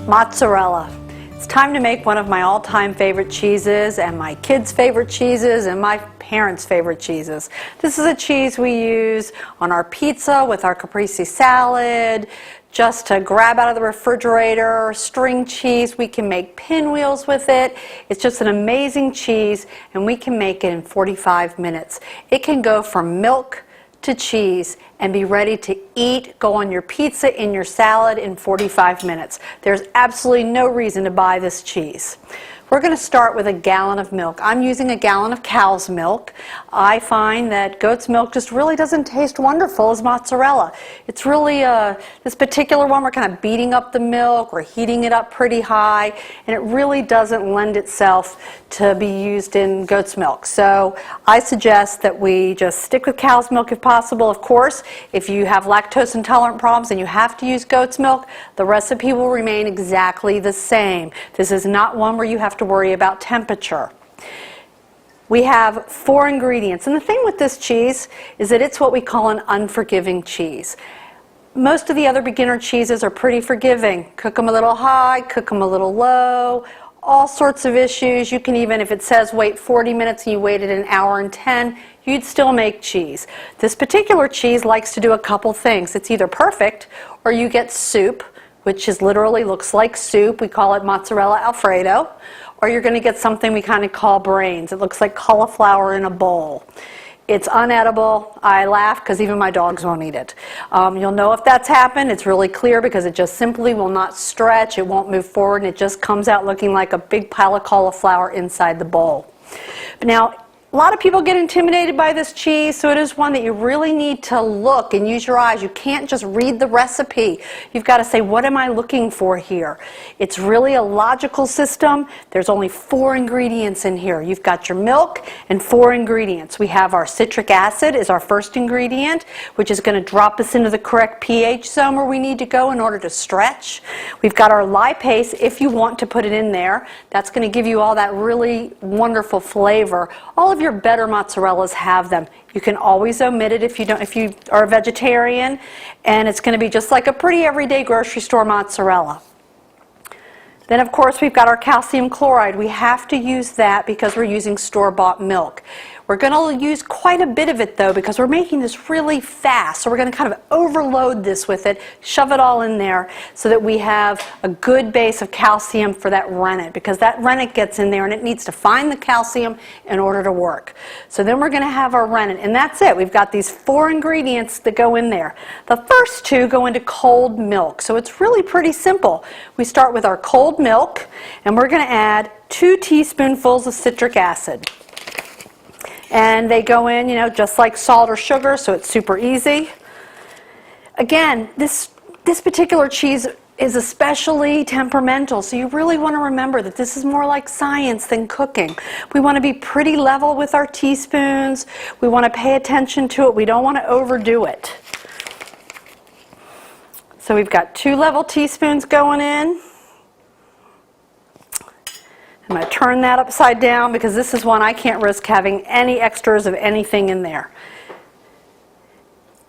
Mozzarella. It's time to make one of my all-time favorite cheeses and my kids' favorite cheeses and my parents' favorite cheeses. This is a cheese we use on our pizza with our caprese salad, just to grab out of the refrigerator, string cheese. We can make pinwheels with it. It's just an amazing cheese, and we can make it in 45 minutes. It can go from milk to cheese and be ready to eat, go on your pizza, in your salad in 45 minutes. There's absolutely no reason to buy this cheese. We're going to start with a gallon of milk. I'm using a gallon of cow's milk. I find that goat's milk just really doesn't taste wonderful as mozzarella. It's really, this particular one, we're kind of beating up the milk, we're heating it up pretty high, and it really doesn't lend itself to be used in goat's milk. So I suggest that we just stick with cow's milk if possible. Of course, if you have lactose intolerant problems and you have to use goat's milk, the recipe will remain exactly the same. This is not one where you have to worry about temperature. We have 4 ingredients, and the thing with this cheese is that it's what we call an unforgiving cheese. Most of the other beginner cheeses are pretty forgiving. Cook them a little high, cook them a little low, all sorts of issues. You can even, if it says wait 40 minutes and you waited an hour and 10, you'd still make cheese. This particular cheese likes to do a couple things. It's either perfect or you get soup, which is literally looks like soup. We call it mozzarella Alfredo. Or you're going to get something we kind of call brains. It looks like cauliflower in a bowl. It's unedible. I laugh because even my dogs won't eat it. You'll know if that's happened. It's really clear because it just simply will not stretch. It won't move forward, and it just comes out looking like a big pile of cauliflower inside the bowl. But now, a lot of people get intimidated by this cheese, so it is one that you really need to look and use your eyes. You can't just read the recipe. You've got to say, what am I looking for here? It's really a logical system. There's only 4 ingredients in here. You've got your milk and 4 ingredients. We have our citric acid is our first ingredient, which is going to drop us into the correct pH zone where we need to go in order to stretch. We've got our lipase, if you want to put it in there. That's going to give you all that really wonderful flavor. All of your better mozzarellas have them. You can always omit it if you are a vegetarian, and it's going to be just like a pretty everyday grocery store mozzarella. Then of course we've got our calcium chloride. We have to use that because we're using store-bought milk. We're going to use quite a bit of it though because we're making this really fast. So we're going to kind of overload this with it, shove it all in there so that we have a good base of calcium for that rennet, because that rennet gets in there and it needs to find the calcium in order to work. So then we're going to have our rennet, and that's it. We've got these 4 ingredients that go in there. The first 2 go into cold milk. So it's really pretty simple. We start with our cold milk, and we're going to add 2 teaspoonfuls of citric acid. And they go in, just like salt or sugar, so it's super easy. Again, this particular cheese is especially temperamental, so you really want to remember that this is more like science than cooking. We want to be pretty level with our teaspoons. We want to pay attention to it. We don't want to overdo it. So we've got 2 level teaspoons going in. I'm going to turn that upside down because this is one I can't risk having any extras of anything in there.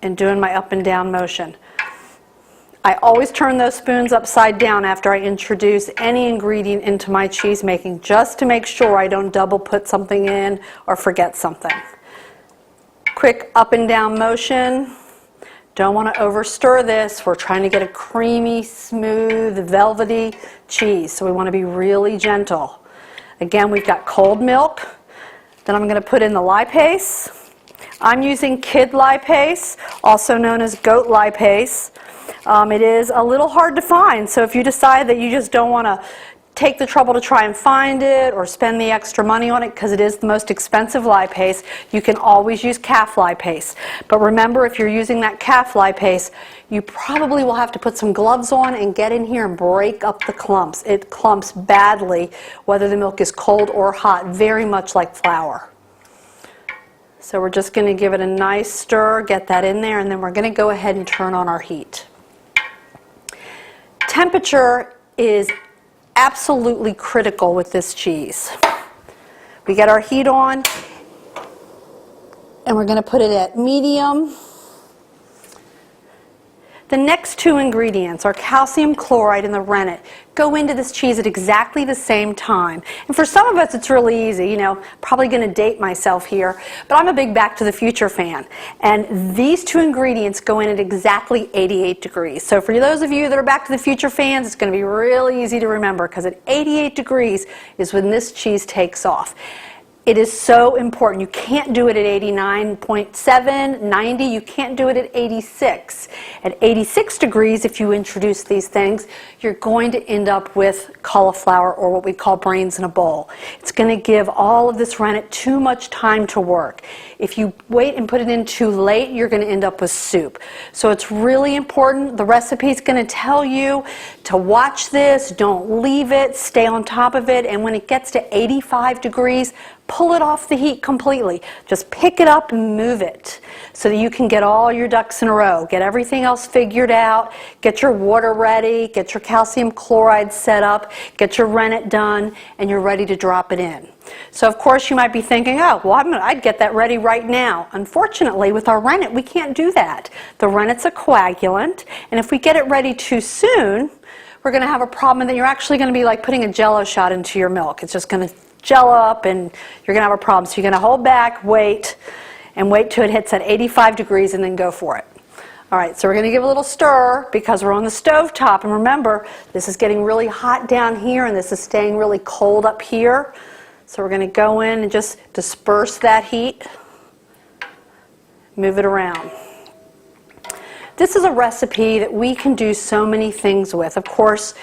And doing my up and down motion. I always turn those spoons upside down after I introduce any ingredient into my cheese making, just to make sure I don't double put something in or forget something. Quick up and down motion. Don't want to over stir this. We're trying to get a creamy, smooth, velvety cheese, so we want to be really gentle. Again, we've got cold milk. Then I'm going to put in the lipase. I'm using kid lipase, also known as goat lipase. It is a little hard to find, so if you decide that you just don't want to take the trouble to try and find it or spend the extra money on it because it is the most expensive lipase, you can always use calf lipase. But remember, if you're using that calf lipase, you probably will have to put some gloves on and get in here and break up the clumps. It clumps badly whether the milk is cold or hot, very much like flour. So we're just going to give it a nice stir, get that in there, and then we're going to go ahead and turn on our heat. Temperature is absolutely critical with this cheese. We get our heat on, and we're going to put it at medium. The next two ingredients are calcium chloride and the rennet. Go into this cheese at exactly the same time. And for some of us it's really easy, you know, probably going to date myself here, but I'm a big Back to the Future fan. And these two ingredients go in at exactly 88 degrees. So for those of you that are Back to the Future fans, it's going to be really easy to remember because at 88 degrees is when this cheese takes off. It is so important. You can't do it at 89.7, 90. You can't do it at 86. At 86 degrees, if you introduce these things, you're going to end up with cauliflower, or what we call brains in a bowl. It's going to give all of this rennet too much time to work. If you wait and put it in too late, you're going to end up with soup. So it's really important. The recipe is going to tell you to watch this, don't leave it, stay on top of it, and when it gets to 85 degrees, pull it off the heat completely. Just pick it up and move it so that you can get all your ducks in a row. Get everything else figured out. Get your water ready. Get your calcium chloride set up. Get your rennet done, and you're ready to drop it in. So of course you might be thinking, oh, well, I'd get that ready right now. Unfortunately, with our rennet, we can't do that. The rennet's a coagulant, and if we get it ready too soon, we're going to have a problem that you're actually going to be like putting a Jell-O shot into your milk. It's just going to gel up and you're going to have a problem. So you're going to hold back, wait, and wait till it hits at 85 degrees and then go for it. All right, so we're going to give a little stir because we're on the stove top. And remember, this is getting really hot down here and this is staying really cold up here. So we're going to go in and just disperse that heat. Move it around. This is a recipe that we can do so many things with. Of course,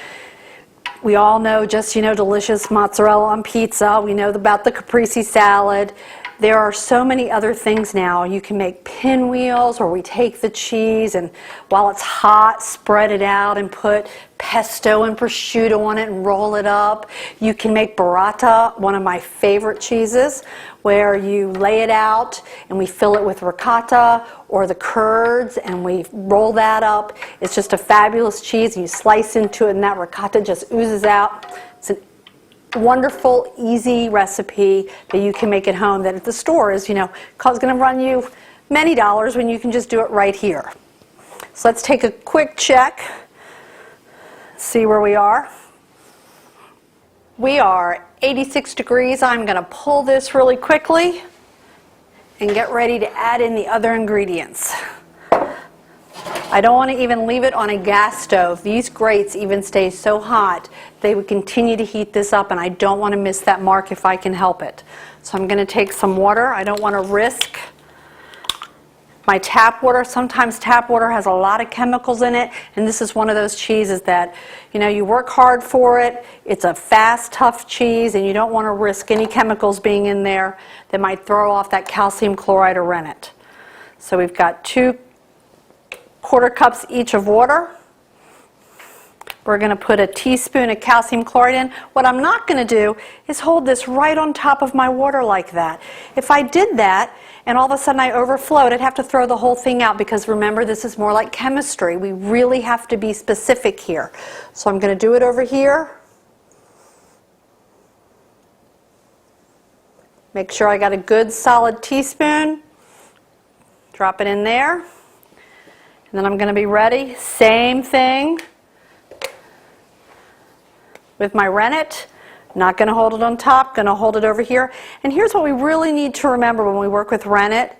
we all know just, delicious mozzarella on pizza. We know about the caprese salad. There are so many other things now. You can make pinwheels, where we take the cheese and while it's hot, spread it out and put pesto and prosciutto on it and roll it up. You can make burrata, one of my favorite cheeses, where you lay it out and we fill it with ricotta or the curds and we roll that up. It's just a fabulous cheese. You slice into it and that ricotta just oozes out. It's a wonderful, easy recipe that you can make at home that at the store is, going to run you many dollars when you can just do it right here. So let's take a quick check, see where we are. We are 86 degrees. I'm going to pull this really quickly and get ready to add in the other ingredients. I don't want to even leave it on a gas stove. These grates even stay so hot, they would continue to heat this up, and I don't want to miss that mark if I can help it. So I'm going to take some water. I don't want to risk my tap water. Sometimes tap water has a lot of chemicals in it, and this is one of those cheeses that, you work hard for it. It's a fast, tough cheese, and you don't want to risk any chemicals being in there that might throw off that calcium chloride or rennet. So we've got 2 quarter cups each of water. We're going to put a teaspoon of calcium chloride in. What I'm not going to do is hold this right on top of my water like that. If I did that and all of a sudden I overflowed, I'd have to throw the whole thing out because remember, this is more like chemistry. We really have to be specific here. So I'm going to do it over here. Make sure I got a good solid teaspoon. Drop it in there. And then I'm going to be ready. Same thing with my rennet. Not going to hold it on top, going to hold it over here. And here's what we really need to remember when we work with rennet.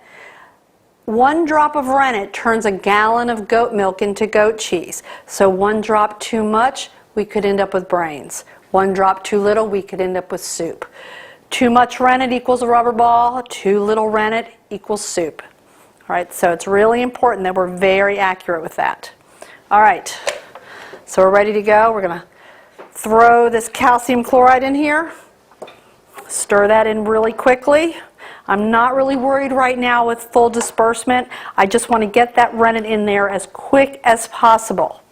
1 drop of rennet turns a gallon of goat milk into goat cheese. So 1 drop too much, we could end up with brains. 1 drop too little, we could end up with soup. Too much rennet equals a rubber ball. Too little rennet equals soup. All right, so it's really important that we're very accurate with that. All right, so we're ready to go. We're going to throw this calcium chloride in here. Stir that in really quickly. I'm not really worried right now with full disbursement. I just want to get that rennet in there as quick as possible.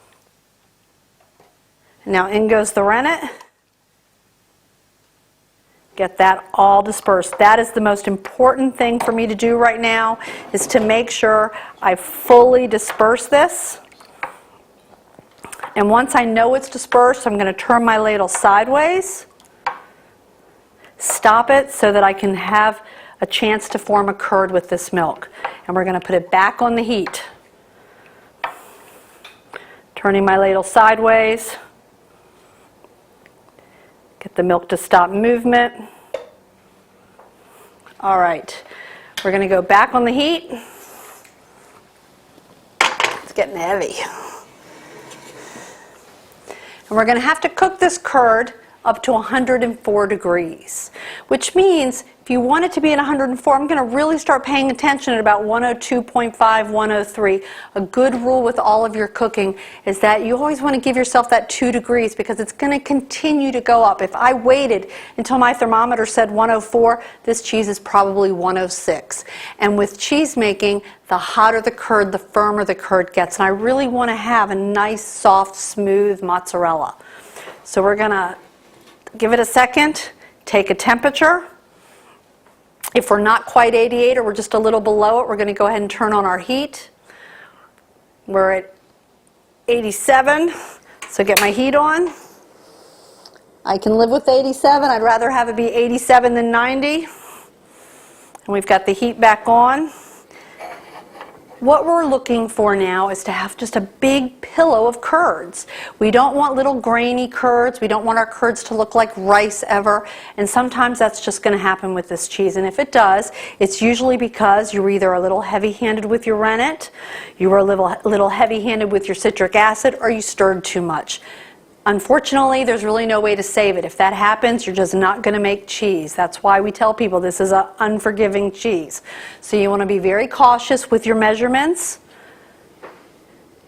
Now in goes the rennet. Get that all dispersed. That is the most important thing for me to do right now, is to make sure I fully disperse this. And once I know it's dispersed, I'm going to turn my ladle sideways, stop it so that I can have a chance to form a curd with this milk. And we're going to put it back on the heat. Turning my ladle sideways. Get the milk to stop movement. All right, we're going to go back on the heat. It's getting heavy. And we're going to have to cook this curd up to 104 degrees, which means if you want it to be at 104, I'm going to really start paying attention at about 102.5, 103. A good rule with all of your cooking is that you always want to give yourself that 2 degrees because it's going to continue to go up. If I waited until my thermometer said 104, this cheese is probably 106. And with cheese making, the hotter the curd, the firmer the curd gets. And I really want to have a nice, soft, smooth mozzarella. So we're going to give it a second, take a temperature. If we're not quite 88 or we're just a little below it, we're going to go ahead and turn on our heat. We're at 87, so get my heat on. I can live with 87. I'd rather have it be 87 than 90. And we've got the heat back on. What we're looking for now is to have just a big pillow of curds. We don't want little grainy curds. We don't want our curds to look like rice ever. And sometimes that's just going to happen with this cheese. And if it does, it's usually because you're either a little heavy-handed with your rennet, you were a little heavy-handed with your citric acid, or you stirred too much. Unfortunately, there's really no way to save it. If that happens, you're just not going to make cheese. That's why we tell people this is an unforgiving cheese. So you want to be very cautious with your measurements.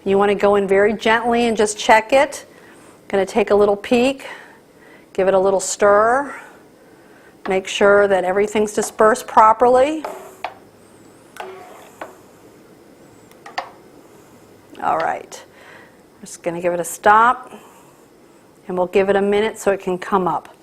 You want to go in very gently and just check it. Going to take a little peek, give it a little stir, make sure that everything's dispersed properly. All right, I'm just going to give it a stop. And we'll give it a minute so it can come up.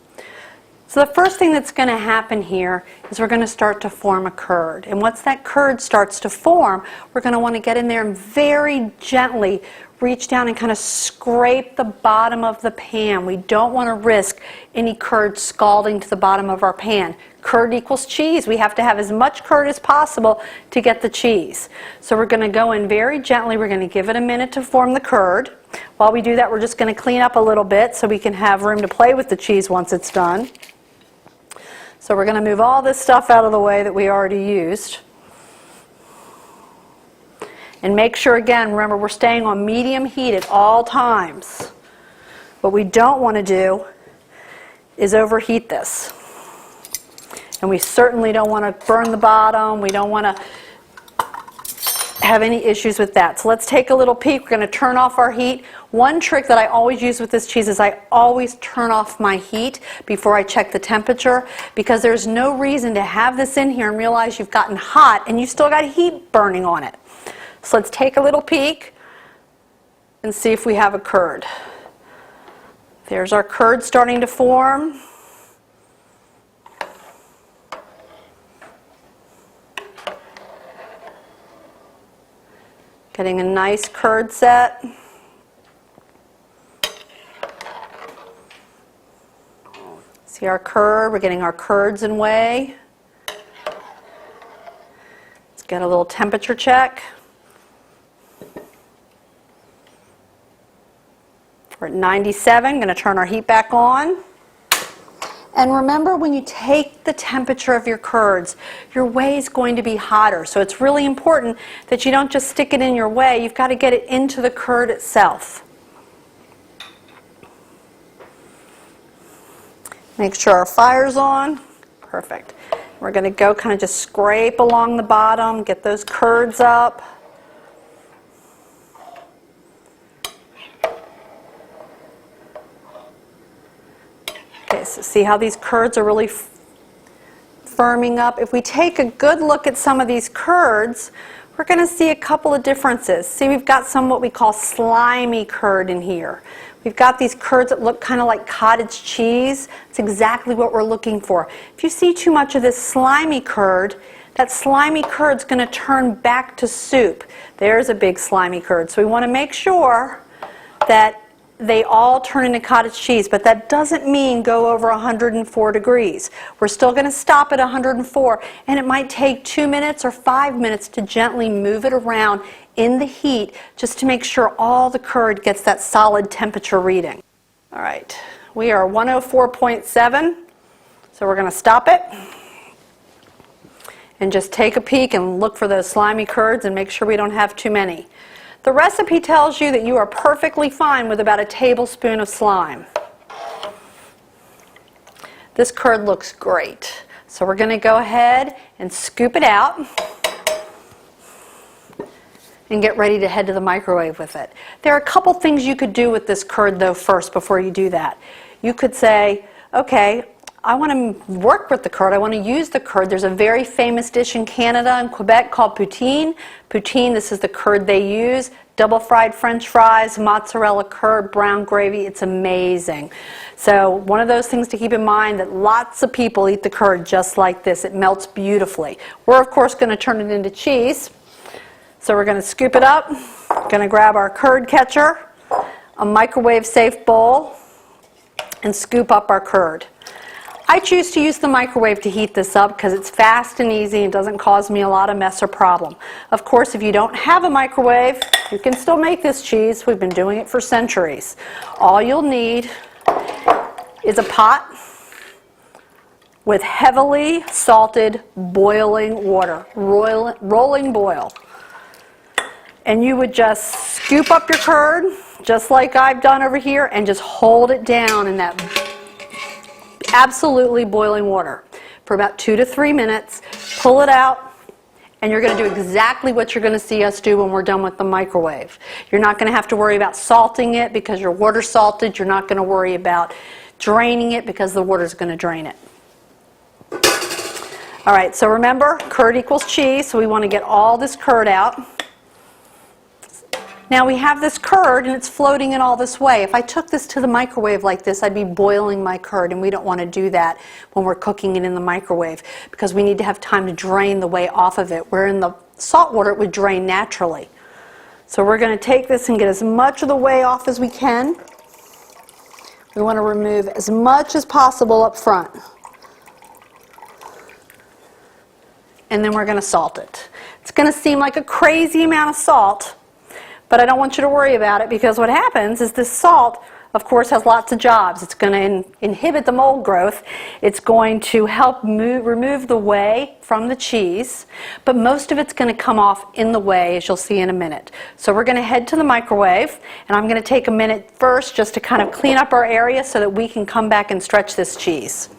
So the first thing that's going to happen here is we're going to start to form a curd. And once that curd starts to form, we're going to want to get in there and very gently reach down and kind of scrape the bottom of the pan. We don't want to risk any curd scalding to the bottom of our pan. Curd equals cheese. We have to have as much curd as possible to get the cheese. So we're going to go in very gently. We're going to give it a minute to form the curd. While we do that, we're just going to clean up a little bit so we can have room to play with the cheese once it's done. So we're going to move all this stuff out of the way that we already used. And make sure, again, remember we're staying on medium heat at all times. What we don't want to do is overheat this. And we certainly don't want to burn the bottom. We don't want to have any issues with that. So let's take a little peek. We're going to turn off our heat. One trick that I always use with this cheese is I always turn off my heat before I check the temperature, because there's no reason to have this in here and realize you've gotten hot and you've still got heat burning on it. So let's take a little peek and see if we have a curd. There's our curd starting to form. Getting a nice curd set. See our curd, we're getting our curds in whey. Let's get a little temperature check. We're at 97, going to turn our heat back on. And remember, when you take the temperature of your curds, your whey is going to be hotter. So it's really important that you don't just stick it in your whey. You've got to get it into the curd itself. Make sure our fire's on. Perfect. We're going to go kind of just scrape along the bottom, get those curds up. Okay, so see how these curds are really firming up? If we take a good look at some of these curds, we're going to see a couple of differences. See, we've got some what we call slimy curd in here. We've got these curds that look kind of like cottage cheese. It's exactly what we're looking for. If you see too much of this slimy curd, that slimy curd's going to turn back to soup. There's a big slimy curd. So we want to make sure that they all turn into cottage cheese, but that doesn't mean go over 104 degrees. We're still going to stop at 104, and it might take 2 minutes or 5 minutes to gently move it around in the heat just to make sure all the curd gets that solid temperature reading. All right, we are 104.7, so we're going to stop it and just take a peek and look for those slimy curds and make sure we don't have too many. The recipe tells you that you are perfectly fine with about a tablespoon of slime. This curd looks great. So we're going to go ahead and scoop it out and get ready to head to the microwave with it. There are a couple things you could do with this curd though first before you do that. You could say, okay, I want to work with the curd, I want to use the curd. There's a very famous dish in Canada and Quebec called poutine. Poutine, this is the curd they use. Double fried French fries, mozzarella curd, brown gravy, it's amazing. So one of those things to keep in mind that lots of people eat the curd just like this. It melts beautifully. We're of course going to turn it into cheese. So we're going to scoop it up, going to grab our curd catcher, a microwave safe bowl, and scoop up our curd. I choose to use the microwave to heat this up because it's fast and easy and doesn't cause me a lot of mess or problem. Of course, if you don't have a microwave, you can still make this cheese. We've been doing it for centuries. All you'll need is a pot with heavily salted boiling water, rolling boil. And you would just scoop up your curd, just like I've done over here, and just hold it down in that absolutely boiling water for about 2 to 3 minutes. Pull it out, and you're going to do exactly what you're going to see us do when we're done with the microwave. You're not going to have to worry about salting it because your water's salted. You're not going to worry about draining it because the water's going to drain it. All right, so remember, curd equals cheese, so we want to get all this curd out. Now we have this curd and it's floating in all this way. If I took this to the microwave like this, I'd be boiling my curd, and we don't want to do that when we're cooking it in the microwave because we need to have time to drain the whey off of it. Where in the salt water it would drain naturally. So we're going to take this and get as much of the whey off as we can. We want to remove as much as possible up front. And then we're going to salt it. It's going to seem like a crazy amount of salt, but I don't want you to worry about it because what happens is this salt, of course, has lots of jobs. It's going to inhibit the mold growth. It's going to help remove the whey from the cheese, but most of it's going to come off in the whey, as you'll see in a minute. So we're going to head to the microwave, and I'm going to take a minute first just to kind of clean up our area so that we can come back and stretch this cheese.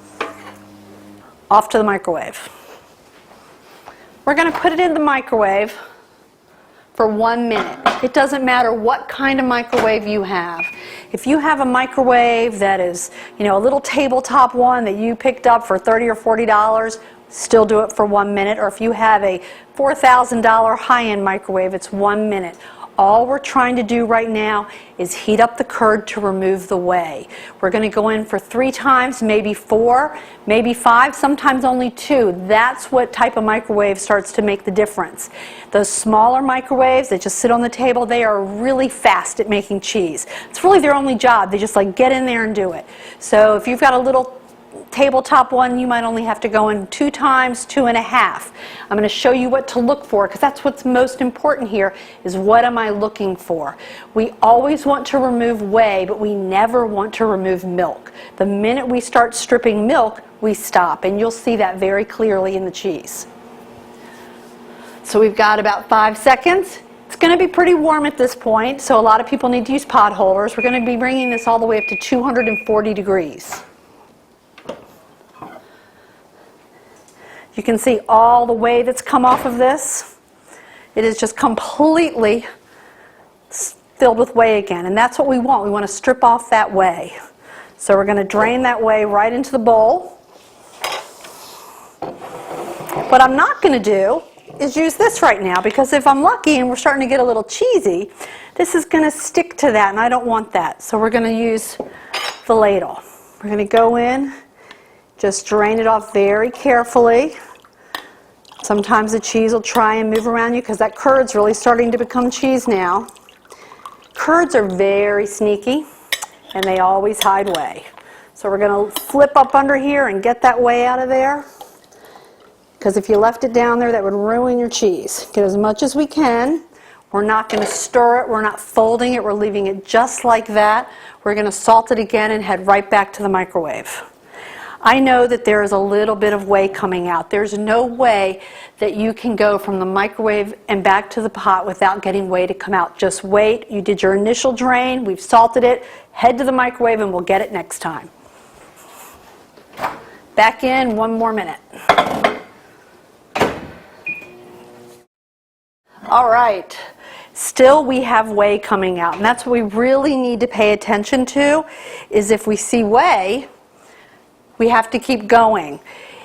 Off to the microwave. We're going to put it in the microwave for 1 minute. It doesn't matter what kind of microwave you have. If you have a microwave that is, a little tabletop one that you picked up for $30 or $40, still do it for 1 minute. Or if you have a $4,000 high-end microwave, it's 1 minute. All we're trying to do right now is heat up the curd to remove the whey. We're going to go in for 3 times, maybe 4, maybe 5, sometimes only 2. That's what type of microwave starts to make the difference. Those smaller microwaves that just sit on the table, they are really fast at making cheese. It's really their only job. They just get in there and do it. So if you've got a little tabletop one, you might only have to go in 2 times, 2.5. I'm going to show you what to look for because that's what's most important here is what am I looking for. We always want to remove whey, but we never want to remove milk. The minute we start stripping milk, we stop, and you'll see that very clearly in the cheese. So we've got about 5 seconds. It's going to be pretty warm at this point, so a lot of people need to use pot holders. We're going to be bringing this all the way up to 240 degrees. You can see all the whey that's come off of this. It is just completely filled with whey again, and that's what we want. We want to strip off that whey. So we're going to drain that whey right into the bowl. What I'm not going to do is use this right now because if I'm lucky and we're starting to get a little cheesy, this is going to stick to that, and I don't want that. So we're going to use the ladle. We're going to go in, just drain it off very carefully. Sometimes the cheese will try and move around you because that curd's really starting to become cheese now. Curds are very sneaky and they always hide whey. So we're going to flip up under here and get that whey out of there because if you left it down there that would ruin your cheese. Get as much as we can. We're not going to stir it, we're not folding it, we're leaving it just like that. We're going to salt it again and head right back to the microwave. I know that there is a little bit of whey coming out. There's no way that you can go from the microwave and back to the pot without getting whey to come out. Just wait. You did your initial drain. We've salted it. Head to the microwave and we'll get it next time. Back in 1 more minute. All right. Still we have whey coming out. And that's what we really need to pay attention to, is if we see whey, we have to keep going.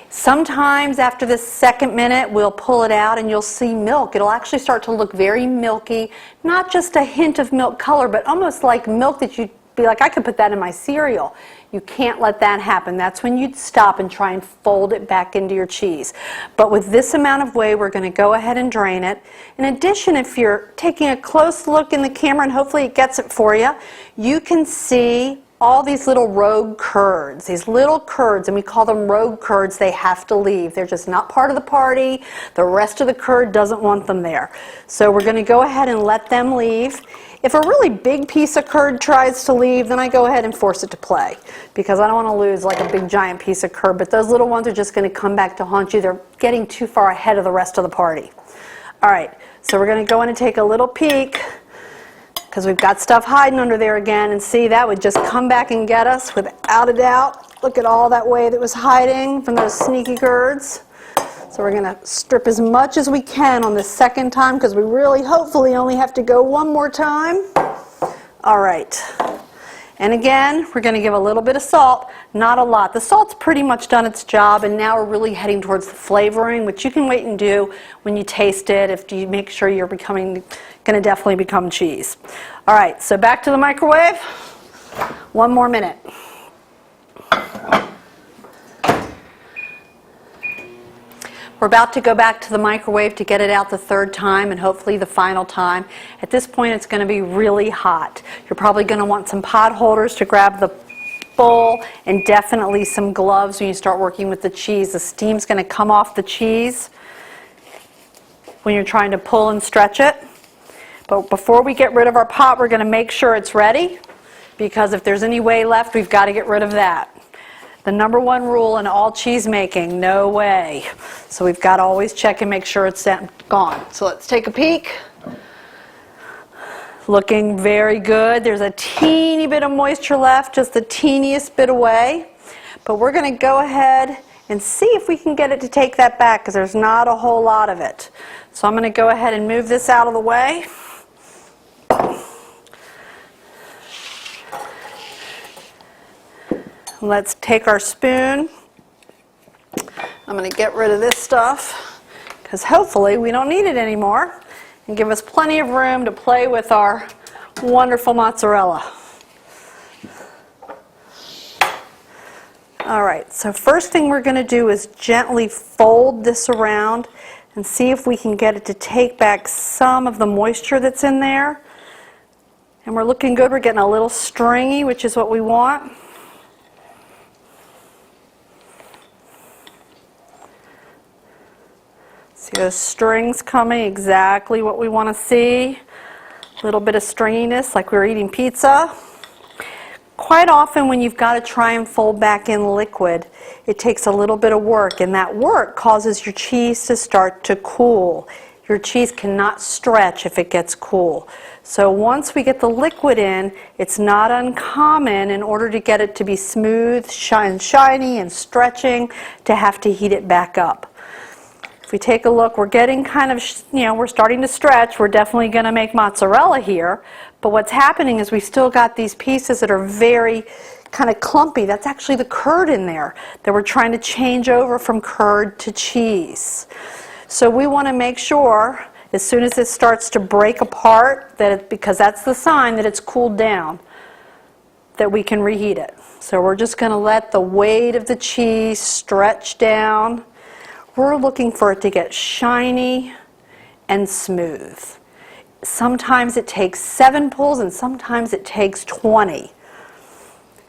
Sometimes after the 2nd minute, we'll pull it out and you'll see milk. It'll actually start to look very milky, not just a hint of milk color, but almost like milk that you'd be like, I could put that in my cereal. You can't let that happen. That's when you'd stop and try and fold it back into your cheese. But with this amount of whey, we're going to go ahead and drain it. In addition, if you're taking a close look in the camera, and hopefully it gets it for you, you can see all these little rogue curds, these little curds, and we call them rogue curds. They have to leave. They're just not part of the party. The rest of the curd doesn't want them there. So we're going to go ahead and let them leave. If a really big piece of curd tries to leave, then I go ahead and force it to play, because I don't want to lose like a big giant piece of curd. But those little ones are just going to come back to haunt you. They're getting too far ahead of the rest of the party. All right, so we're going to go in and take a little peek, because we've got stuff hiding under there again, and see, that would just come back and get us without a doubt. Look at all that whey that was hiding from those sneaky curds. So we're going to strip as much as we can on the 2nd time, because we really hopefully only have to go 1 more time. All right. And again, we're going to give a little bit of salt, not a lot. The salt's pretty much done its job, and now we're really heading towards the flavoring, which you can wait and do when you taste it, if you make sure you're going to definitely become cheese. All right, so back to the microwave. 1 more minute. We're about to go back to the microwave to get it out the 3rd time and hopefully the final time. At this point, it's going to be really hot. You're probably going to want some pot holders to grab the bowl, and definitely some gloves when you start working with the cheese. The steam's going to come off the cheese when you're trying to pull and stretch it. But before we get rid of our pot, we're going to make sure it's ready, because if there's any whey left, we've got to get rid of that. The number 1 rule in all cheese making, no whey. So we've got to always check and make sure it's gone. So let's take a peek. Looking very good. There's a teeny bit of moisture left, just the teeniest bit of whey. But we're going to go ahead and see if we can get it to take that back, because there's not a whole lot of it. So I'm going to go ahead and move this out of the way. Let's take our spoon. I'm going to get rid of this stuff, because hopefully we don't need it anymore, and give us plenty of room to play with our wonderful mozzarella. All right, so first thing we're going to do is gently fold this around and see if we can get it to take back some of the moisture that's in there. And we're looking good. We're getting a little stringy, which is what we want. See those strings coming, exactly what we want to see. A little bit of stringiness, like we were eating pizza. Quite often when you've got to try and fold back in liquid, it takes a little bit of work, and that work causes your cheese to start to cool. Your cheese cannot stretch if it gets cool. So once we get the liquid in, it's not uncommon, in order to get it to be smooth, shiny, and stretching, to have to heat it back up. If we take a look, we're getting kind of, we're starting to stretch. We're definitely going to make mozzarella here. But what's happening is we've still got these pieces that are very kind of clumpy. That's actually the curd in there that we're trying to change over from curd to cheese. So we want to make sure, as soon as it starts to break apart, because that's the sign that it's cooled down, that we can reheat it. So we're just going to let the weight of the cheese stretch down. We're looking for it to get shiny and smooth. Sometimes it takes 7 pulls and sometimes it takes 20.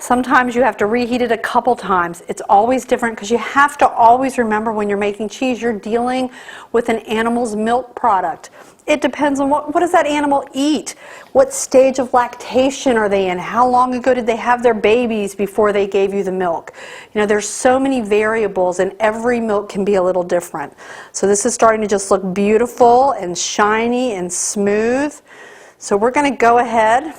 Sometimes you have to reheat it a couple times. It's always different because you have to always remember when you're making cheese, you're dealing with an animal's milk product. It depends on what does that animal eat? What stage of lactation are they in? How long ago did they have their babies before they gave you the milk? You know, there's so many variables and every milk can be a little different. So this is starting to just look beautiful and shiny and smooth. So we're going to go ahead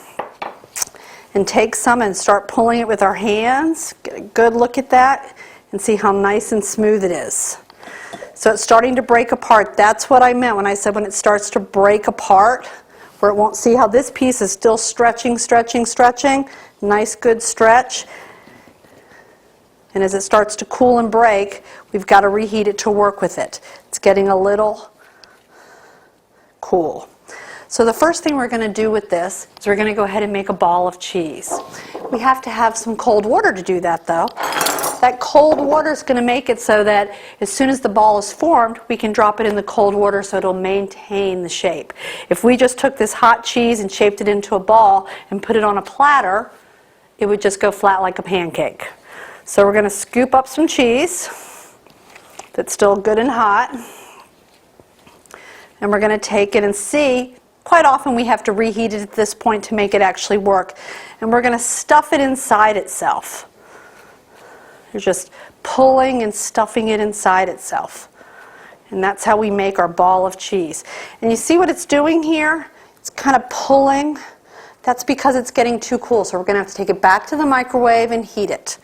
and take some and start pulling it with our hands. Get a good look at that and see how nice and smooth it is. So it's starting to break apart. That's what I meant when I said when it starts to break apart, where it won't see how this piece is still stretching, stretching, stretching. Nice, good stretch. And as it starts to cool and break, we've got to reheat it to work with it. It's getting a little cool. So the first thing we're going to do with this is we're going to go ahead and make a ball of cheese. We have to have some cold water to do that though. That cold water is going to make it so that as soon as the ball is formed, we can drop it in the cold water so it'll maintain the shape. If we just took this hot cheese and shaped it into a ball and put it on a platter, it would just go flat like a pancake. So we're going to scoop up some cheese that's still good and hot. And we're going to take it and see. Quite often we have to reheat it at this point to make it actually work. And we're going to stuff it inside itself. You're just pulling and stuffing it inside itself. And that's how we make our ball of cheese. And you see what it's doing here? It's kind of pulling. That's because it's getting too cool. So we're going to have to take it back to the microwave and heat it.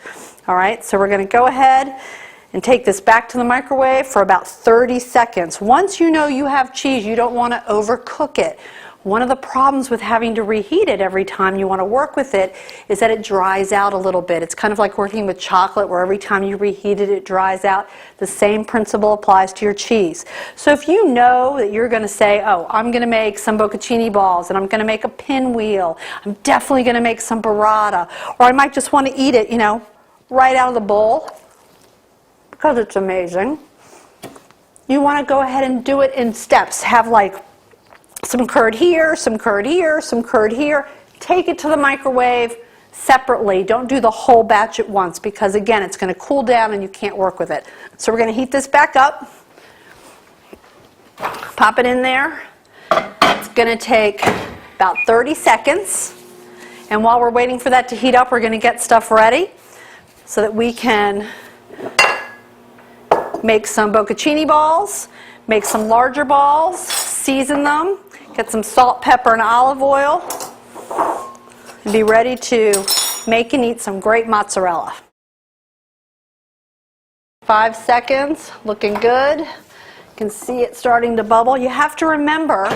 All right, so we're going to go ahead and take this back to the microwave for about 30 seconds. Once you know you have cheese, you don't want to overcook it. One of the problems with having to reheat it every time you want to work with it is that it dries out a little bit. It's kind of like working with chocolate where every time you reheat it, it dries out. The same principle applies to your cheese. So if you know that you're going to say, oh, I'm going to make some bocconcini balls and I'm going to make a pinwheel, I'm definitely going to make some burrata, or I might just want to eat it, you know, right out of the bowl because it's amazing. You want to go ahead and do it in steps. Have like some curd here, some curd here, some curd here. Take it to the microwave separately. Don't do the whole batch at once because again, it's going to cool down and you can't work with it. So we're going to heat this back up. Pop it in there. It's going to take about 30 seconds. And while we're waiting for that to heat up, we're going to get stuff ready so that we can make some bocconcini balls, make some larger balls, season them, get some salt, pepper, and olive oil, and be ready to make and eat some great mozzarella. 5 seconds, looking good. You can see it starting to bubble. You have to remember,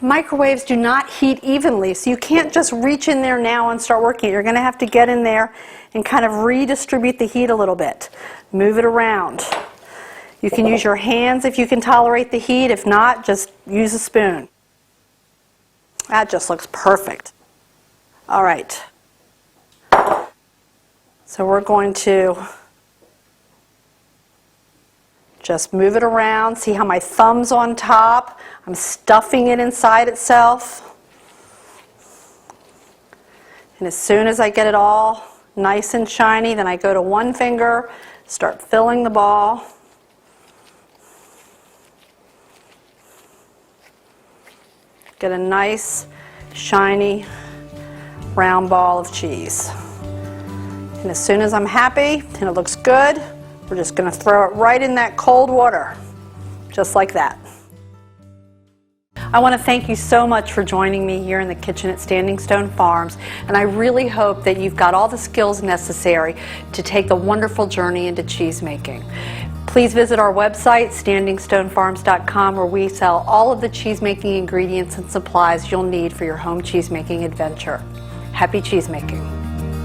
microwaves do not heat evenly, so you can't just reach in there now and start working. You're going to have to get in there and kind of redistribute the heat a little bit. Move it around. You can use your hands if you can tolerate the heat. If not, just use a spoon. That just looks perfect. All right. So we're going to just move it around. See how my thumb's on top? I'm stuffing it inside itself. And as soon as I get it all nice and shiny, then I go to one finger, start filling the ball. Get a nice, shiny, round ball of cheese. And as soon as I'm happy and it looks good, we're just going to throw it right in that cold water, just like that. I want to thank you so much for joining me here in the kitchen at Standing Stone Farms, and I really hope that you've got all the skills necessary to take the wonderful journey into cheese making. Please visit our website, standingstonefarms.com, where we sell all of the cheese making ingredients and supplies you'll need for your home cheese making adventure. Happy cheese making!